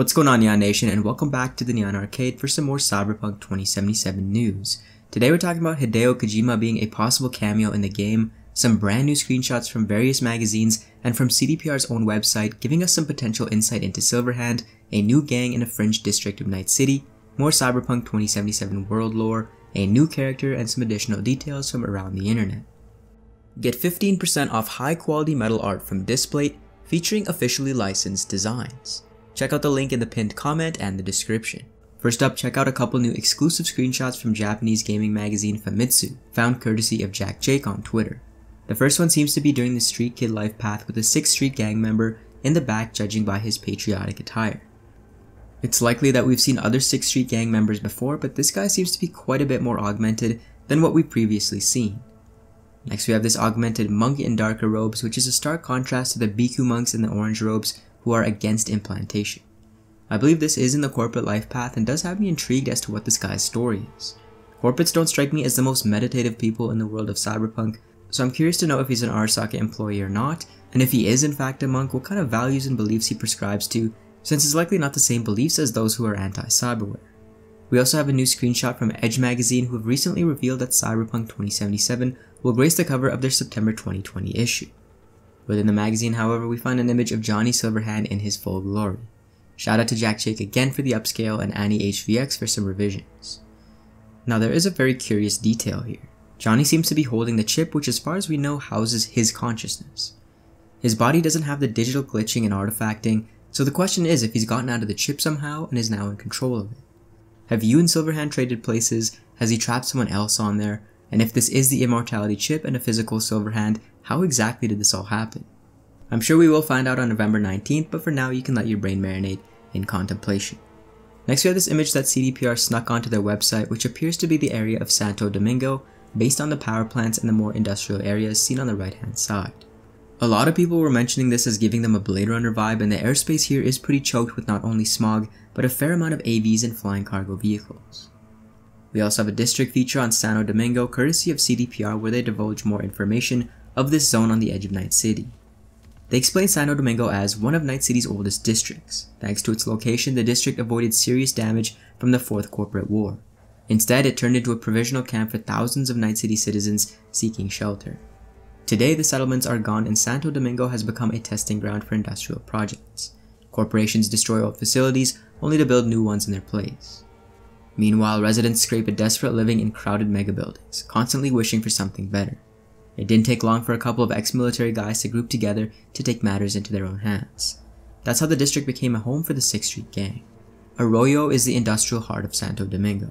What's going on, Neon Nation, and welcome back to the Neon Arcade for some more Cyberpunk 2077 news. Today we're talking about Hideo Kojima being a possible cameo in the game, some brand new screenshots from various magazines, and from CDPR's own website giving us some potential insight into Silverhand, a new gang in a fringe district of Night City, more Cyberpunk 2077 world lore, a new character, and some additional details from around the internet. Get 15% off high quality metal art from Displate featuring officially licensed designs. Check out the link in the pinned comment and the description. First up, check out a couple new exclusive screenshots from Japanese gaming magazine Famitsu, found courtesy of JackJake on Twitter. The first one seems to be during the Street Kid life path with a 6th Street gang member in the back judging by his patriotic attire. It's likely that we've seen other 6th Street gang members before, but this guy seems to be quite a bit more augmented than what we've previously seen. Next we have this Augmented Monk in darker robes, which is a stark contrast to the bhikku monks in the orange robes who are against implantation. I believe this is in the corporate life path and does have me intrigued as to what this guy's story is. Corporates don't strike me as the most meditative people in the world of Cyberpunk, so I'm curious to know if he's an Arasaka employee or not, and if he is in fact a monk, what kind of values and beliefs he prescribes to, since it's likely not the same beliefs as those who are anti-cyberware. We also have a new screenshot from Edge magazine who have recently revealed that Cyberpunk 2077 will grace the cover of their September 2020 issue. Within the magazine, however, we find an image of Johnny Silverhand in his full glory. Shout out to JackJake again for the upscale and Ani HVX for some revisions. Now there is a very curious detail here. Johnny seems to be holding the chip which as far as we know houses his consciousness. His body doesn't have the digital glitching and artifacting, so the question is if he's gotten out of the chip somehow and is now in control of it. Have you and Silverhand traded places? Has he trapped someone else on there? And if this is the immortality chip and a physical Silverhand, how exactly did this all happen? I'm sure we will find out on November 19th, but for now you can let your brain marinate in contemplation. Next we have this image that CDPR snuck onto their website, which appears to be the area of Santo Domingo, based on the power plants and the more industrial areas seen on the right hand side. A lot of people were mentioning this as giving them a Blade Runner vibe, and the airspace here is pretty choked with not only smog, but a fair amount of AVs and flying cargo vehicles. We also have a district feature on Santo Domingo courtesy of CDPR where they divulge more information of this zone on the edge of Night City. They explain Santo Domingo as one of Night City's oldest districts. Thanks to its location, the district avoided serious damage from the 4th Corporate War. Instead, it turned into a provisional camp for thousands of Night City citizens seeking shelter. Today, the settlements are gone and Santo Domingo has become a testing ground for industrial projects. Corporations destroy old facilities only to build new ones in their place. Meanwhile, residents scrape a desperate living in crowded megabuildings, constantly wishing for something better. It didn't take long for a couple of ex-military guys to group together to take matters into their own hands. That's how the district became a home for the 6th Street gang. Arroyo is the industrial heart of Santo Domingo.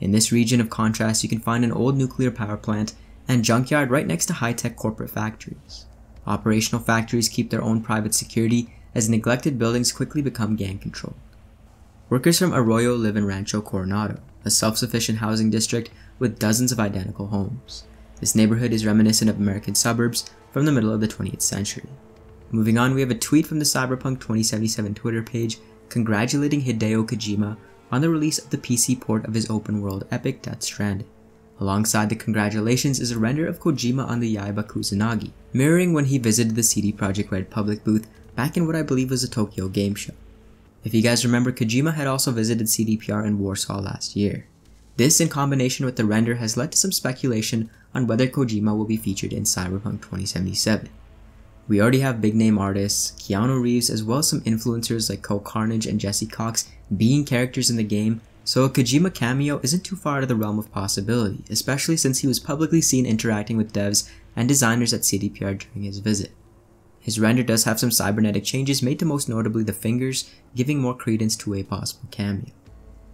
In this region of contrast, you can find an old nuclear power plant and junkyard right next to high-tech corporate factories. Operational factories keep their own private security as neglected buildings quickly become gang-controlled. Workers from Arroyo live in Rancho Coronado, a self-sufficient housing district with dozens of identical homes. This neighborhood is reminiscent of American suburbs from the middle of the 20th century. Moving on, we have a tweet from the Cyberpunk 2077 Twitter page congratulating Hideo Kojima on the release of the PC port of his open-world epic Death Stranding. Alongside the congratulations is a render of Kojima on the Yaiba Kusanagi, mirroring when he visited the CD Projekt Red public booth back in what I believe was a Tokyo game show. If you guys remember, Kojima had also visited CDPR in Warsaw last year. This, in combination with the render, has led to some speculation on whether Kojima will be featured in Cyberpunk 2077. We already have big-name artists, Keanu Reeves, as well as some influencers like Cole Carnage and Jesse Cox being characters in the game, so a Kojima cameo isn't too far out of the realm of possibility, especially since he was publicly seen interacting with devs and designers at CDPR during his visit. His render does have some cybernetic changes made to most notably the fingers, giving more credence to a possible cameo.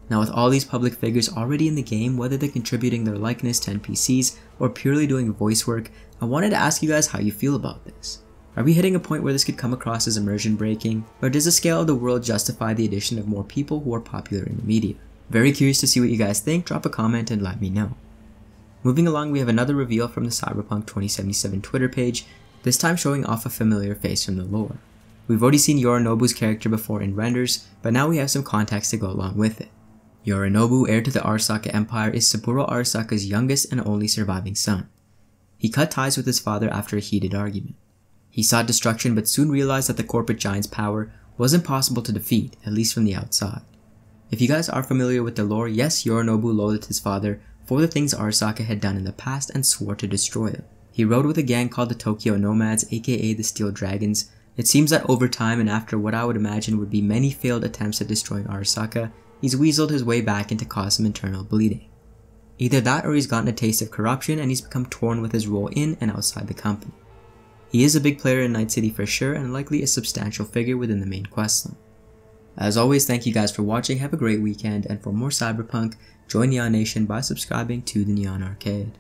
Now with all these public figures already in the game, whether they're contributing their likeness to NPCs or purely doing voice work, I wanted to ask you guys how you feel about this. Are we hitting a point where this could come across as immersion breaking, or does the scale of the world justify the addition of more people who are popular in the media? Very curious to see what you guys think, drop a comment and let me know. Moving along, we have another reveal from the Cyberpunk 2077 Twitter page, this time showing off a familiar face from the lore. We've already seen Yorinobu's character before in renders, but now we have some context to go along with it. Yorinobu, heir to the Arasaka Empire, is Saburo Arasaka's youngest and only surviving son. He cut ties with his father after a heated argument. He sought destruction but soon realized that the corporate giant's power wasn't possible to defeat, at least from the outside. If you guys are familiar with the lore, yes, Yorinobu loathed his father for the things Arasaka had done in the past and swore to destroy them. He rode with a gang called the Tokyo Nomads, aka the Steel Dragons. It seems that over time and after what I would imagine would be many failed attempts at destroying Arasaka, he's weaseled his way back into cause some internal bleeding. Either that or he's gotten a taste of corruption and he's become torn with his role in and outside the company. He is a big player in Night City for sure and likely a substantial figure within the main questline. As always, thank you guys for watching, have a great weekend, and for more Cyberpunk, join Neon Nation by subscribing to the Neon Arcade.